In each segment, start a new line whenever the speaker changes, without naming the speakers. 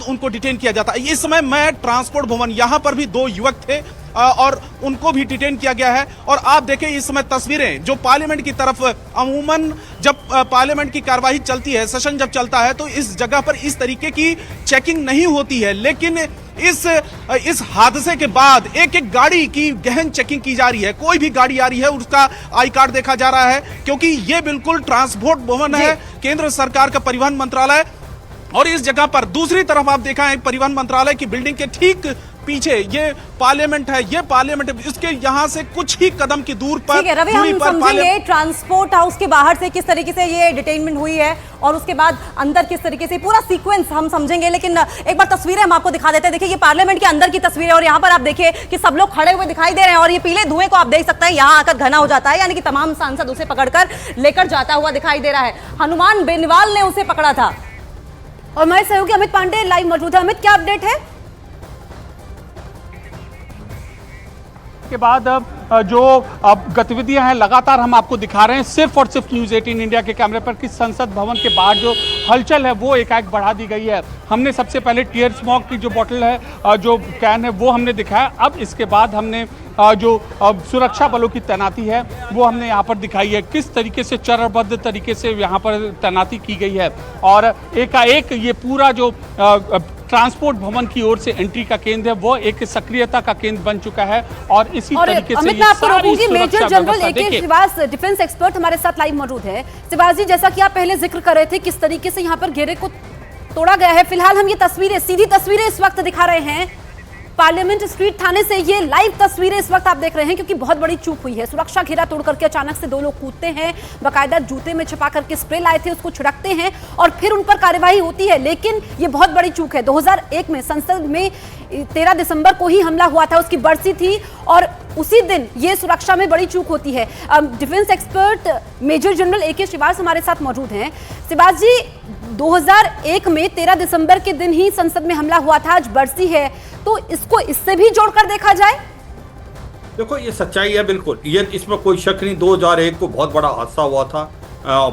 उनको डिटेन किया जाता है। इस समय मैं ट्रांसपोर्ट भवन, यहां पर भी 2 युवक थे और उनको भी डिटेन किया गया है। और आप देखें इस समय तस्वीरें जो पार्लियामेंट की तरफ, अमूमन जब पार्लियामेंट की कार्यवाही चलती है, सेशन जब चलता है, तो इस जगह पर इस तरीके की चेकिंग नहीं होती है, लेकिन इस हादसे के बाद एक एक गाड़ी की गहन चेकिंग की जा रही है। कोई भी गाड़ी आ रही है उसका आई कार्ड देखा जा रहा है, क्योंकि ये बिल्कुल ट्रांसपोर्ट भवन है, केंद्र सरकार का परिवहन मंत्रालय। और इस जगह पर दूसरी तरफ आप देखा है परिवहन मंत्रालय की बिल्डिंग के ठीक पीछे ये पार्लियामेंट है, ये पार्लियामेंट, इसके यहाँ से कुछ ही कदम की दूर पर,
ठीक है रवि, हम समझेंगे ट्रांसपोर्ट हाउस के बाहर से किस तरीके से ये डिटेनमेंट हुई है और उसके बाद अंदर किस तरीके से, पूरा सीक्वेंस हम समझेंगे। लेकिन एक बार तस्वीरें हम आपको दिखा देते हैं। देखिए ये पार्लियामेंट के अंदर की तस्वीर है और यहाँ पर आप देखिए कि सब लोग खड़े हुए दिखाई दे रहे हैं और ये पीले धुएं को आप देख सकते हैं यहाँ आकर घना हो जाता है, यानी कि तमाम सांसद उसे पकड़कर लेकर जाता हुआ दिखाई दे रहा है। हनुमान बेनीवाल ने उसे पकड़ा था और हमारे सहयोगी अमित पांडे लाइव मौजूद है। अमित, क्या अपडेट है?
के बाद जो अब गतिविधियां हैं लगातार हम आपको दिखा रहे हैं, सिर्फ और सिर्फ न्यूज़ 18 इंडिया के कैमरे पर कि संसद भवन के बाहर जो हलचल है वो एकाएक बढ़ा दी गई है। हमने सबसे पहले टीयर स्मोक की जो बोतल है, जो कैन है, वो हमने दिखाया। अब इसके बाद हमने जो सुरक्षा बलों की तैनाती है वो हमने यहाँ पर दिखाई है, किस तरीके से चरणबद्ध तरीके से यहाँ पर तैनाती की गई है। और एकाएक ये पूरा जो ट्रांसपोर्ट भवन की ओर से एंट्री का केंद्र है वो एक सक्रियता का केंद्र बन चुका है। और इसी तरीके से
मैं आपको रोकूंगी, major general AK Shrivas defence expert हमारे साथ लाइव मौजूद है। श्रीवास जी, जैसा कि आप पहले जिक्र कर रहे थे किस तरीके से यहाँ पर घेरे को तोड़ा गया है, फिलहाल हम ये तस्वीरें, सीधी तस्वीरें इस वक्त दिखा रहे हैं पार्लियामेंट स्ट्रीट थाने से। ये लाइव तस्वीरें इस वक्त आप देख रहे हैं क्योंकि बहुत बड़ी चूक हुई है। सुरक्षा घेरा तोड़ करके अचानक से 2 लोग कूदते हैं, बाकायदा जूते में छिपा करके स्प्रे लाए थे उसको छिड़कते हैं और फिर उन पर कार्यवाही होती है। लेकिन ये बहुत बड़ी चूक है। 2001 में संसद में 13 दिसंबर को ही हमला हुआ था, उसकी बरसी थी और उसी दिन ये सुरक्षा में बड़ी चूक होती है। Defence expert major general AK Shrivas हमारे साथ मौजूद हैं। श्रीवास जी, 2001 में 13 दिसंबर के दिन ही संसद में हमला हुआ था, आज बरसी है, तो इसको इससे भी जोड़कर देखा जाए?
देखो ये सच्चाई है, बिल्कुल, ये इसमें कोई शक नहीं। 2001 को बहुत बड़ा हादसा हुआ था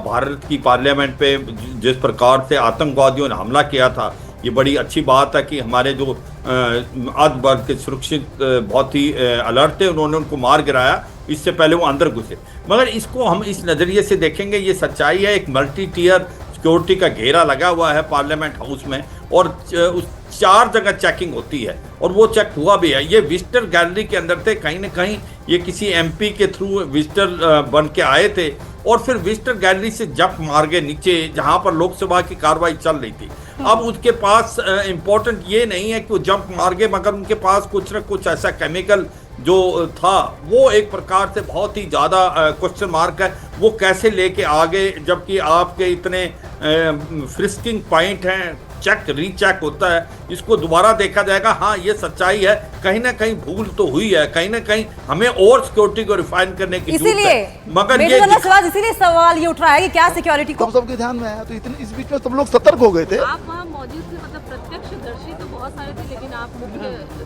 भारत की पार्लियामेंट पे, जिस प्रकार से आतंकवादियों ने हमला किया था। ये बड़ी अच्छी बात है कि हमारे जो अर्धवर्ग के सुरक्षित बहुत ही अलर्ट थे, उन्होंने उनको मार गिराया, इससे पहले वो अंदर घुसे। मगर इसको हम इस नज़रिए से देखेंगे, ये सच्चाई है, एक मल्टी टीयर सिक्योरिटी का घेरा लगा हुआ है पार्लियामेंट हाउस में और उस 4 जगह चेकिंग होती है और वो चेक हुआ भी है। ये विजिटर गैलरी के अंदर थे, कहीं ना कहीं ये किसी MP के थ्रू विजिटर बन के आए थे और फिर विजिटर गैलरी से जंप मार गए नीचे, जहां पर लोकसभा की कार्रवाई चल रही थी। अब उसके पास इम्पोर्टेंट ये नहीं है कि वो जंप मार गए, मगर उनके पास कुछ ना कुछ ऐसा केमिकल जो था वो एक प्रकार से बहुत ही ज़्यादा क्वेश्चन मार्क है, वो कैसे लेके आ गए, जबकि आपके इतने फ्रिस्किंग पॉइंट हैं, चेक रीचेक होता है, इसको दोबारा देखा जाएगा। हाँ, ये सच्चाई है, कहीं ना कहीं भूल तो हुई है, कहीं ना कहीं हमें और सिक्योरिटी को रिफाइन करने की जरूरत है। मगर ये
इसीलिए सवाल ये उठ रहा है कि क्या सिक्योरिटी को
सबके ध्यान में आया, तो इतने इस बीच में सब लोग सतर्क हो गए थे।
आप वहाँ मौजूद थे, मतलब प्रत्यक्षदर्शी तो बहुत सारे थे, लेकिन आप मुख्य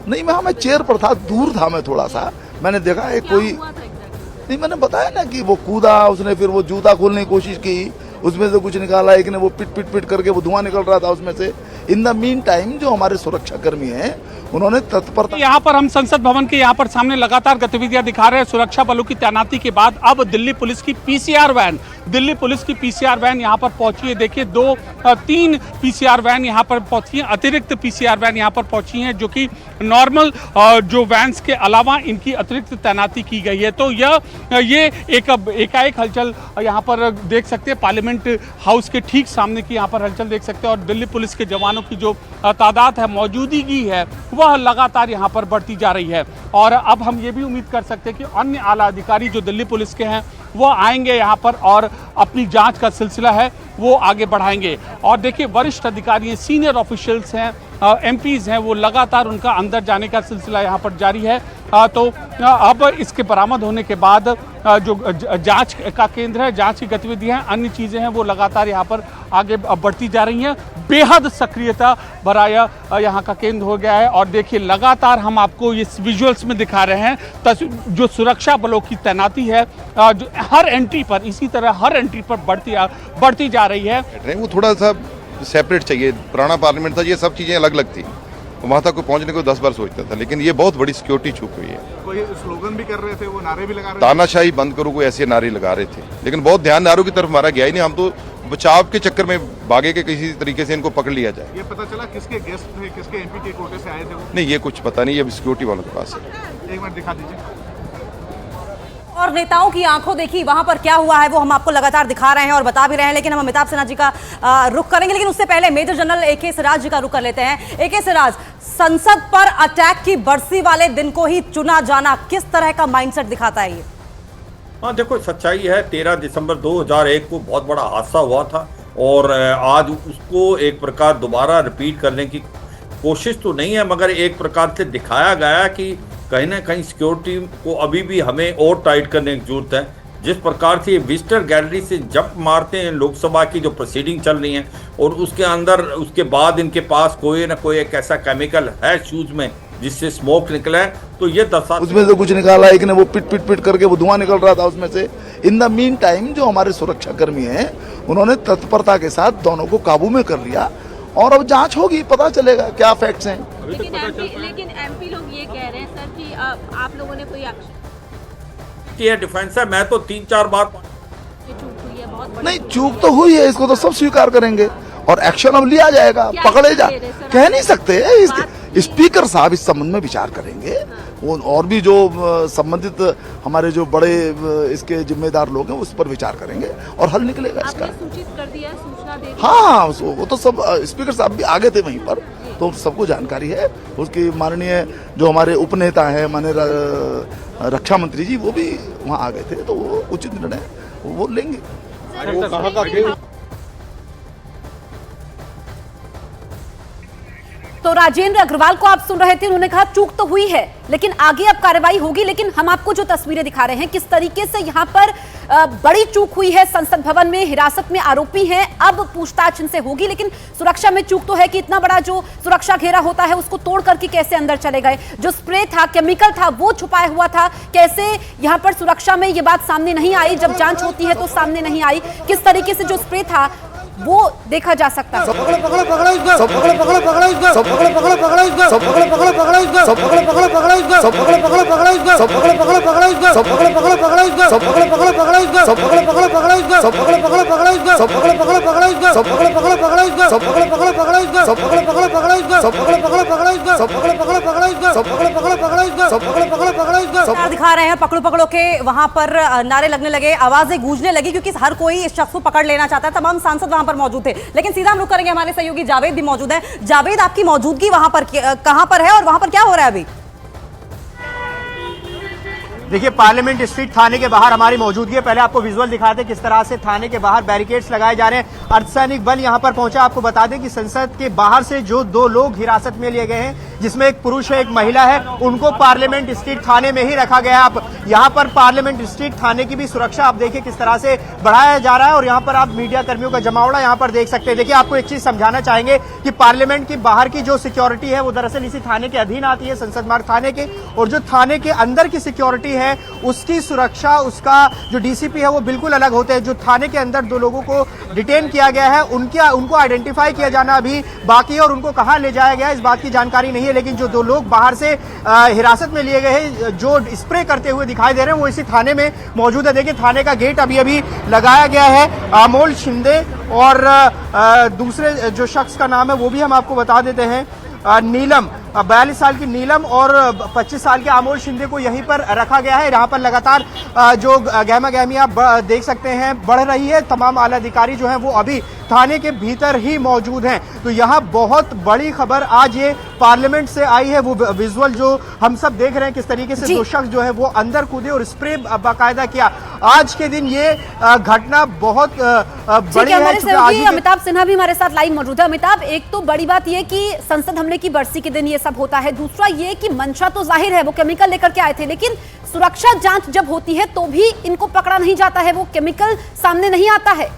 नहीं, मैं चेयर पर था, दूर था मैं थोड़ा सा, मैंने देखा है कोई नहीं, मैंने बताया ना कि वो कूदा, उसने फिर वो जूता खोलने की कोशिश की, उसमें से कुछ निकाला, एक ने वो पिट करके वो धुआं निकल रहा था उसमें से। इन द मीन टाइम जो हमारे सुरक्षा कर्मी हैं उन्होंने तत्परता।
यहाँ पर हम संसद भवन के यहाँ पर सामने लगातार गतिविधियां दिखा रहे हैं। सुरक्षा बलों की तैनाती के बाद अब दिल्ली पुलिस की PCR वैन यहाँ पर पहुंची है। देखिए 2-3 PCR वैन यहाँ पर पहुंची है, अतिरिक्त PCR वैन यहाँ पर पहुंची हैं, जो कि नॉर्मल जो वैन्स के अलावा इनकी अतिरिक्त तैनाती की गई है। तो ये एकाएक हलचल यहाँ पर देख सकते हैं, पार्लियामेंट हाउस के ठीक सामने की यहाँ पर हलचल देख सकते हैं और दिल्ली पुलिस के जवानों की जो तादाद है, मौजूदगी है, वह लगातार यहाँ पर बढ़ती जा रही है। और अब हम ये भी उम्मीद कर सकते हैं कि अन्य आला अधिकारी जो दिल्ली पुलिस के हैं वो आएंगे यहाँ पर और अपनी जांच का सिलसिला है वो आगे बढ़ाएंगे। और देखिए वरिष्ठ अधिकारी हैं, सीनियर ऑफिशियल्स हैं, MPs हैं, वो लगातार उनका अंदर जाने का सिलसिला यहाँ पर जारी है। तो अब इसके बरामद होने के बाद जो जांच का केंद्र है, जांच की गतिविधियां, अन्य चीज़ें हैं, वो लगातार यहाँ पर आगे बढ़ती जा रही हैं। बेहद सक्रियता भरा यहाँ का केंद्र हो गया है। और देखिए लगातार हम आपको ये विजुअल्स में दिखा रहे हैं जो सुरक्षा बलों की तैनाती है, जो हर एंट्री पर, इसी तरह हर एंट्री पर बढ़ती जा रही है।
वो थोड़ा सा
सेपरेट चाहिए, पुराना पार्लियामेंट था, ये सब चीज़ें अलग अलग थी, वहाँ तक पहुँचने को 10 बार सोचता था, लेकिन ये बहुत बड़ी सिक्योरिटी छूट हुई है।
कोई स्लोगन भी कर रहे थे, वो नारे भी लगा रहे थे,
तानाशाही बंद करो, कोई ऐसे नारे लगा रहे थे, लेकिन बहुत ध्यान नारों की तरफ हमारा गया ही नहीं, हम तो बचाव के चक्कर में भागे के किसी तरीके से इनको पकड़ लिया जाए।
ये पता चला किसके गेस्ट थे, किसके एमपी के कोटे से आए थे वो?
नहीं, ये कुछ पता नहीं, ये सिक्योरिटी वालों के पास है।
एक मिनट दिखा दीजिए।
और नेताओं की आंखों देखी वहां पर क्या हुआ है वो हम आपको लगातार दिखा रहे हैं और बता भी रहे हैं, लेकिन हम अमिताभ सिन्हा जी का रुख करेंगे, लेकिन उससे पहले मेजर जनरल AK सिराज जी का रुख कर लेते हैं। AK सिराज, संसद पर अटैक की बरसी वाले दिन को ही चुना जाना किस तरह का माइंडसेट दिखाता है ये?
हाँ देखो, सच्चाई है 13 दिसंबर 2001 को बहुत बड़ा हादसा हुआ था और आज उसको एक प्रकार दोबारा रिपीट करने की कोशिश तो नहीं है, मगर एक प्रकार से दिखाया गया कि कहीं ना कहीं सिक्योरिटी को अभी भी हमें और टाइट करने की जरूरत है। जिस प्रकार से ये विजिटर गैलरी से जंप मारते हैं लोकसभा की जो प्रोसीडिंग चल रही है और उसके अंदर उसके बाद इनके पास कोई ना कोई एक ऐसा केमिकल है शूज में जिससे स्मोक निकला है, तो ये
उसमें से कुछ निकाला, एक ने वो पिट करके वो धुआं निकल रहा था उसमें से। इन द मीन टाइम जो हमारे सुरक्षा कर्मी हैं उन्होंने तत्परता के साथ दोनों को काबू में कर लिया और अब जांच होगी, पता चलेगा क्या फैक्ट्स हैं।
लेकिन एमपी लोग ये कह रहे हैं सर कि आप लोगों ने कोई एक्शन,
ये डिफेंस है। मैं तो 3-4 बार
चूक हुई है बहुत
नहीं, चूक तो हुई है, इसको तो सब स्वीकार करेंगे और एक्शन अब लिया जाएगा, पकड़े जा कह नहीं सकते। स्पीकर साहब इस संबंध में विचार करेंगे, और भी जो संबंधित हमारे जो बड़े इसके जिम्मेदार लोग हैं उस पर विचार करेंगे और हल निकलेगा इसका।
सूचित कर दिया, सूचना दे दी?
हाँ, वो तो सब स्पीकर साहब भी आगे थे वहीं पर, तो सबको जानकारी है। उसकी माननीय जो हमारे उपनेता हैं, माननीय रक्षा मंत्री जी, वो भी वहाँ आ गए थे, तो वो उचित निर्णय वो लेंगे।
तो राजेंद्र अग्रवाल को आप सुन रहे थे, उन्होंने कहा चूक तो हुई है लेकिन आगे अब कार्रवाई होगी। लेकिन हम आपको जो तस्वीरें दिखा रहे हैं किस तरीके से यहाँ पर बड़ी चूक हुई है, संसद भवन में हिरासत में आरोपी हैं, अब पूछताछ इनसे होगी। लेकिन सुरक्षा में चूक तो है कि इतना बड़ा जो सुरक्षा घेरा होता है उसको तोड़ करके कैसे अंदर चले गए, जो स्प्रे था, केमिकल था, वो छुपाया हुआ था, कैसे यहाँ पर सुरक्षा में ये बात सामने नहीं आई, जब जांच होती है तो सामने नहीं आई, किस तरीके से जो स्प्रे था वो देखा जा सकता है। दिखा रहे हैं पकड़ो पकड़ो के वहां पर नारे लगने लगे, आवाजें गूंजने लगी, क्योंकि हर कोई इस शख्स को पकड़ लेना चाहता है। तमाम सांसद वहां पर मौजूद थे, लेकिन सीधा हम रुक करेंगे, हमारे सहयोगी जावेद भी मौजूद है। जावेद, आपकी मौजूदगी वहां पर कहां पर है और वहां पर क्या हो रहा है अभी?
देखिए, पार्लियामेंट स्ट्रीट थाने के बाहर हमारी मौजूदगी है। पहले आपको विजुअल दिखाते किस तरह से थाने के बाहर बैरिकेड्स लगाए जा रहे हैं। अर्धसैनिक बल यहां पर पहुंचा। आपको बता दें कि संसद के बाहर से जो 2 लोग हिरासत में लिए गए हैं, जिसमें एक पुरुष है, एक महिला है, उनको पार्लियामेंट स्ट्रीट थाने में ही रखा गया है। आप यहां पर पार्लियामेंट स्ट्रीट थाने की भी सुरक्षा आप देखिए किस तरह से बढ़ाया जा रहा है और यहां पर आप मीडिया कर्मियों का जमावड़ा यहां पर देख सकते हैं। देखिए, आपको एक चीज समझाना चाहेंगे कि पार्लियामेंट की बाहर की जो सिक्योरिटी है वो दरअसल इसी थाने के अधीन आती है, संसद मार्ग थाने के, और जो थाने के अंदर की सिक्योरिटी है उसकी सुरक्षा, उसका जो डीसीपी है वो बिल्कुल अलग होते हैं। जो थाने के अंदर 2 लोगों को डिटेन किया गया है उनको आइडेंटिफाई किया जाना अभी बाकी है और उनको कहां ले जाया गया इस बात की जानकारी नहीं है। लेकिन जो 2 लोग बाहर से हिरासत में लिए गए हैं, जो स्प्रे करते हुए दिखाई दे रहे हैं, वो इसी थाने में मौजूद है। देखिए, थाने का गेट अभी लगाया गया है। अमोल शिंदे और दूसरे जो शख्स का नाम है वो भी हम आपको बता देते हैं, नीलम, 42 साल की नीलम और 25 साल के अमोल शिंदे को यहीं पर रखा गया है। यहाँ पर लगातार जो गहमा गहमी आप देख सकते हैं बढ़ रही है। तमाम आला अधिकारी जो हैं वो अभी थाने के भीतर ही मौजूद हैं। तो यहाँ बहुत बड़ी खबर आज ये पार्लियामेंट से आई है। वो विजुअल जो हम सब देख रहे हैं किस तरीके से 2 शख्स जो है वो अंदर कूदे और स्प्रे बाकायदा किया। आज के दिन ये घटना बहुत बड़ी है।
अमिताभ सिन्हा भी हमारे साथ लाइव मौजूद है। अमिताभ, एक तो बड़ी बात यह कि संसद हमले की बरसी के दिन ये सब होता है, दूसरा ये कि मंशा तो जाहिर है वो केमिकल लेकर के आए थे, लेकिन सुरक्षा जांच जब होती है तो भी इनको पकड़ा नहीं जाता है, वो केमिकल सामने नहीं आता है।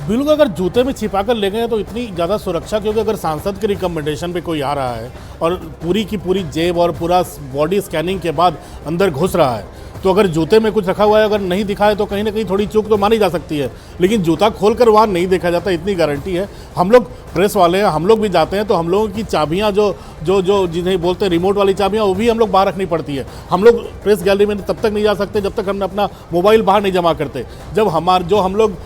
बिल्कुल, अगर जूते में छिपा कर ले गए तो इतनी ज़्यादा सुरक्षा, क्योंकि अगर सांसद के रिकमेंडेशन पे कोई आ रहा है और पूरी की पूरी जेब और पूरा बॉडी स्कैनिंग के बाद अंदर घुस रहा है तो अगर जूते में कुछ रखा हुआ है, अगर नहीं दिखा है तो कहीं ना कहीं थोड़ी चूक तो मानी जा सकती है, लेकिन जूता खोलकर वहाँ नहीं देखा जाता, इतनी गारंटी है। हम लोग प्रेस वाले हैं, हम लोग भी जाते हैं तो हम लोगों की चाबियाँ जो जिन्हें बोलते हैं रिमोट वाली चाबियाँ, वो भी हम लोग बाहर रखनी पड़ती है। हम लोग प्रेस गैलरी में तब तक नहीं जा सकते जब तक हम अपना मोबाइल बाहर नहीं जमा करते। जब हम लोग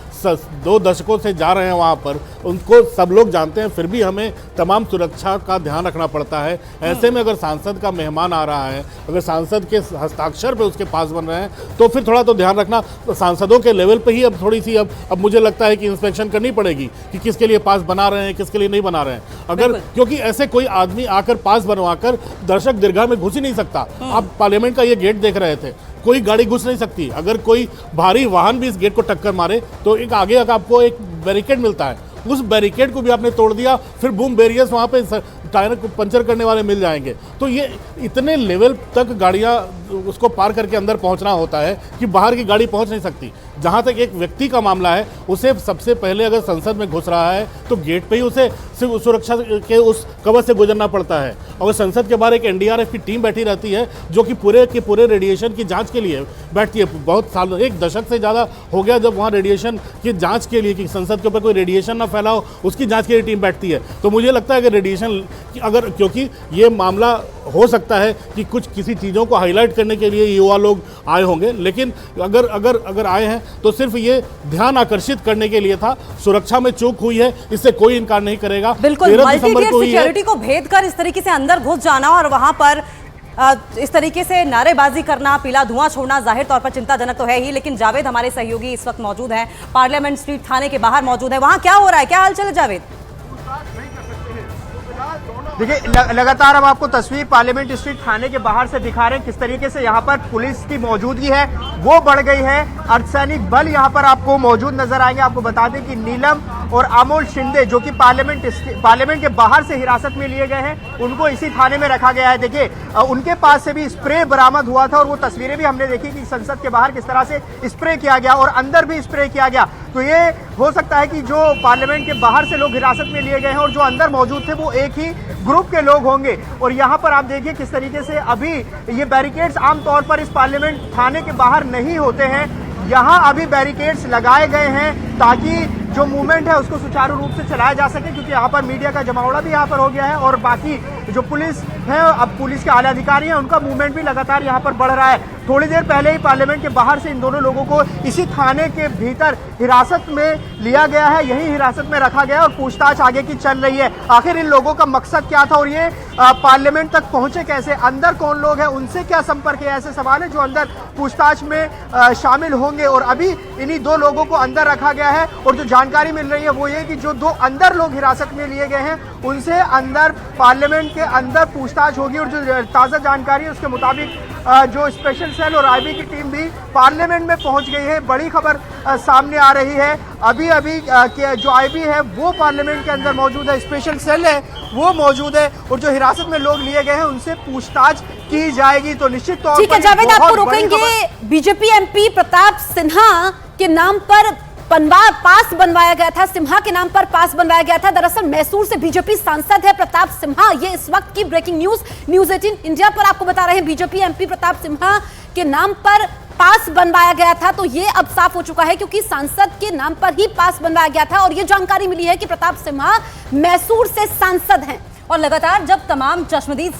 2 दशकों से जा रहे हैं वहाँ पर, उनको सब लोग जानते हैं, फिर भी हमें तमाम सुरक्षा का ध्यान रखना पड़ता है। ऐसे में अगर सांसद का मेहमान आ रहा है, अगर सांसद के हस्ताक्षर पे उसके पास बन रहे हैं, तो फिर थोड़ा तो ध्यान रखना। तो सांसदों के लेवल पे ही अब थोड़ी सी अब मुझे लगता है कि इंस्पेक्शन करनी पड़ेगी कि किसके लिए पास बना रहे हैं, किसके लिए नहीं बना रहे हैं। अगर क्योंकि ऐसे कोई आदमी आकर पास बनवाकर दर्शक दीर्घा में घुस ही नहीं सकता। आप पार्लियामेंट का ये गेट देख रहे थे, कोई गाड़ी घुस नहीं सकती। अगर कोई भारी वाहन भी इस गेट को टक्कर मारे तो एक आगे आपको एक बैरिकेड मिलता है, उस बैरिकेड को भी आपने तोड़ दिया, फिर बूम बैरियर्स वहाँ पे टायर को पंचर करने वाले मिल जाएंगे। तो ये इतने लेवल तक गाड़ियाँ उसको पार करके अंदर पहुँचना होता है कि बाहर की गाड़ी पहुँच नहीं सकती। जहाँ तक एक व्यक्ति का मामला है, उसे सबसे पहले अगर संसद में घुस रहा है तो गेट पे ही उसे सुरक्षा के उस कवच से गुजरना पड़ता है। और संसद के बाहर एक एनडीआरएफ की टीम बैठी रहती है जो कि पूरे के पूरे रेडिएशन की जांच के लिए बैठती है। बहुत साल, 1 दशक से ज़्यादा हो गया जब वहाँ रेडिएशन की जांच के लिए, कि संसद के ऊपर कोई रेडिएशन ना फैला हो, उसकी जांच के लिए टीम बैठती है। तो मुझे लगता है कि रेडिएशन अगर, क्योंकि ये मामला हो सकता है कि कुछ किसी चीज़ों को हाईलाइट करने के लिए युवा लोग आए होंगे, लेकिन अगर आए हैं तो सिर्फ ये ध्यान आकर्षित करने के लिए था। सुरक्षा में चूक हुई है, इससे कोई इनकार नहीं करेगा।
बिल्कुल, मल्टी-टियर सिक्योरिटी को भेद कर इस तरीके से अंदर घुस जाना और वहां पर इस तरीके से नारेबाजी करना, पीला धुआं छोड़ना जाहिर तौर पर चिंताजनक तो है ही। लेकिन जावेद हमारे सहयोगी इस वक्त मौजूद हैं, पार्लियामेंट स्ट्रीट थाने के बाहर मौजूद है। वहां क्या हो रहा है, क्या हालचाल है जावेद?
देखिए, लगातार हम आपको तस्वीर पार्लियामेंट स्ट्रीट थाने के बाहर से दिखा रहे हैं किस तरीके से यहाँ पर पुलिस की मौजूदगी है वो बढ़ गई है। अर्धसैनिक बल यहाँ पर आपको मौजूद नजर आएंगे। आपको बता दें कि नीलम और अमोल शिंदे जो कि पार्लियामेंट के बाहर से हिरासत में लिए गए हैं, उनको इसी थाने में रखा गया है। देखिए, उनके पास से भी स्प्रे बरामद हुआ था और वो तस्वीरें भी हमने देखी कि संसद के बाहर किस तरह से स्प्रे किया गया और अंदर भी स्प्रे किया गया। तो ये हो सकता है कि जो पार्लियामेंट के बाहर से लोग हिरासत में लिए गए हैं और जो अंदर मौजूद थे वो एक ही ग्रुप के लोग होंगे। और यहाँ पर आप देखिए किस तरीके से अभी ये बैरिकेड्स आमतौर पर इस पार्लियामेंट थाने के बाहर नहीं होते हैं, यहाँ अभी बैरिकेड्स लगाए गए हैं ताकि जो मूवमेंट है उसको सुचारू रूप से चलाया जा सके, क्योंकि यहाँ पर मीडिया का जमावड़ा भी यहाँ पर हो गया है और बाकी जो पुलिस है, अब पुलिस के आला अधिकारी हैं, उनका मूवमेंट भी लगातार यहाँ पर बढ़ रहा है। थोड़ी देर पहले ही पार्लियामेंट के बाहर से इन दोनों लोगों को इसी थाने के भीतर हिरासत में लिया गया है, यही हिरासत में रखा गया और पूछताछ आगे की चल रही है। आखिर इन लोगों का मकसद क्या था और ये पार्लियामेंट तक पहुंचे कैसे, अंदर कौन लोग हैं, उनसे क्या संपर्क है, ऐसे सवाल है जो अंदर पूछताछ में शामिल होंगे। और अभी इन्हीं 2 लोगों को अंदर रखा गया है और जो जानकारी मिल रही है वो ये कि जो 2 अंदर लोग हिरासत में लिए गए हैं उनसे अंदर पार्लियामेंट के अंदर पूछताछ होगी। और जो ताज़ा जानकारी है उसके मुताबिक जो स्पेशल सेल और आईबी की टीम भी पार्लियामेंट में पहुंच गई है। बड़ी खबर सामने आ रही है, अभी जो आईबी है वो पार्लियामेंट के अंदर मौजूद है, स्पेशल सेल है वो मौजूद है और जो हिरासत में लोग लिए गए हैं उनसे पूछताछ की जाएगी। तो निश्चित तौर पर
ठीक है जावेद, आपको रोकेंगे। बीजेपी एमपी प्रताप सिन्हा के नाम पर पास बनवाया गया था, सिम्हा के नाम पर पास बनवाया गया था। दरअसल मैसूर से बीजेपी सांसद है प्रताप सिम्हा। ये इस वक्त की ब्रेकिंग न्यूज़ 18 इंडिया पर आपको बता रहे हैं। बीजेपी एमपी प्रताप सिम्हा के नाम पर पास बनवाया गया था, तो ये अब साफ हो चुका है क्योंकि सांसद के नाम पर ही पास बनवाया गया था और ये जानकारी मिली है कि प्रताप सिम्हा मैसूर से सांसद हैं।
और लगातार जब तमाम चश्मदीद